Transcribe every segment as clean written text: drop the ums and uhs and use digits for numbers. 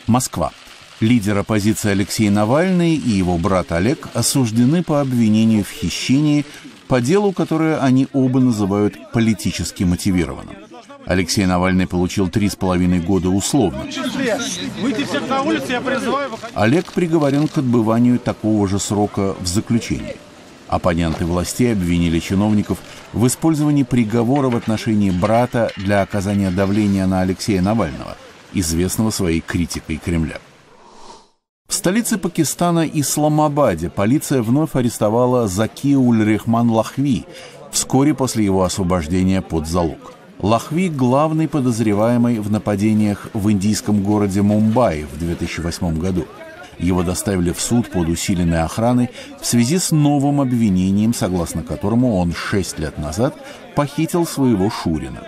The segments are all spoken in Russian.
Москва. Лидер оппозиции Алексей Навальный и его брат Олег осуждены по обвинению в хищении по делу, которое они оба называют политически мотивированным. Алексей Навальный получил 3,5 года условно. Олег приговорен к отбыванию такого же срока в заключении. Оппоненты властей обвинили чиновников в использовании приговора в отношении брата для оказания давления на Алексея Навального, известного своей критикой Кремля. В столице Пакистана Исламабаде полиция вновь арестовала Заки Уль-Рехман Лахви вскоре после его освобождения под залог. Лахви – главный подозреваемый в нападениях в индийском городе Мумбаи в 2008 году. Его доставили в суд под усиленной охраной в связи с новым обвинением, согласно которому он 6 лет назад похитил своего шурина.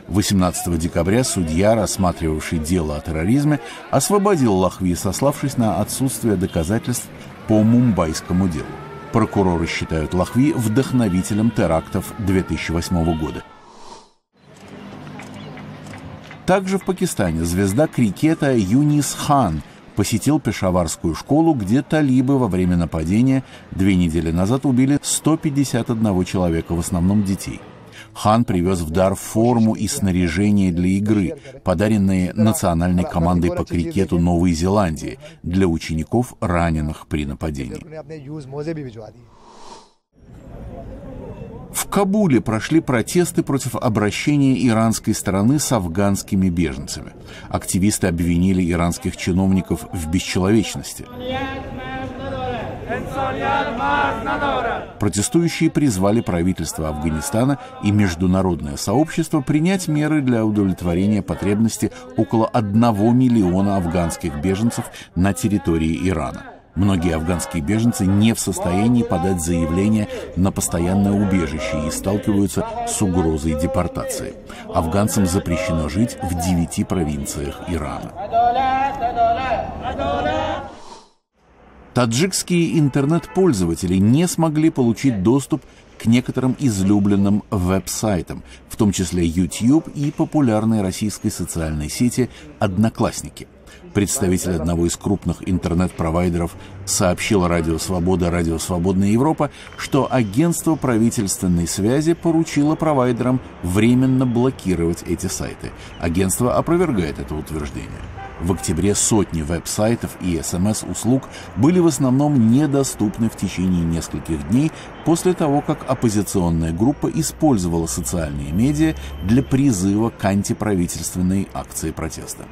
18 декабря судья, рассматривавший дело о терроризме, освободил Лахви, сославшись на отсутствие доказательств по мумбайскому делу. Прокуроры считают Лахви вдохновителем терактов 2008 года. Также в Пакистане звезда крикета Юнис Хан посетил пешаварскую школу, где талибы во время нападения 2 недели назад убили 151 человека, в основном детей. Хан привез в дар форму и снаряжение для игры, подаренные национальной командой по крикету Новой Зеландии для учеников, раненых при нападении. В Кабуле прошли протесты против обращения иранской стороны с афганскими беженцами. Активисты обвинили иранских чиновников в бесчеловечности. Протестующие призвали правительство Афганистана и международное сообщество принять меры для удовлетворения потребностей около 1 миллиона афганских беженцев на территории Ирана. Многие афганские беженцы не в состоянии подать заявление на постоянное убежище и сталкиваются с угрозой депортации. Афганцам запрещено жить в 9 провинциях Ирана. Таджикские интернет-пользователи не смогли получить доступ к некоторым излюбленным веб-сайтам, в том числе YouTube и популярной российской социальной сети «Одноклассники». Представитель одного из крупных интернет-провайдеров сообщил Радио Свобода, Радио Свободная Европа, что агентство правительственной связи поручило провайдерам временно блокировать эти сайты. Агентство опровергает это утверждение. В октябре сотни веб-сайтов и СМС-услуг были в основном недоступны в течение нескольких дней после того, как оппозиционная группа использовала социальные медиа для призыва к антиправительственной акции протеста.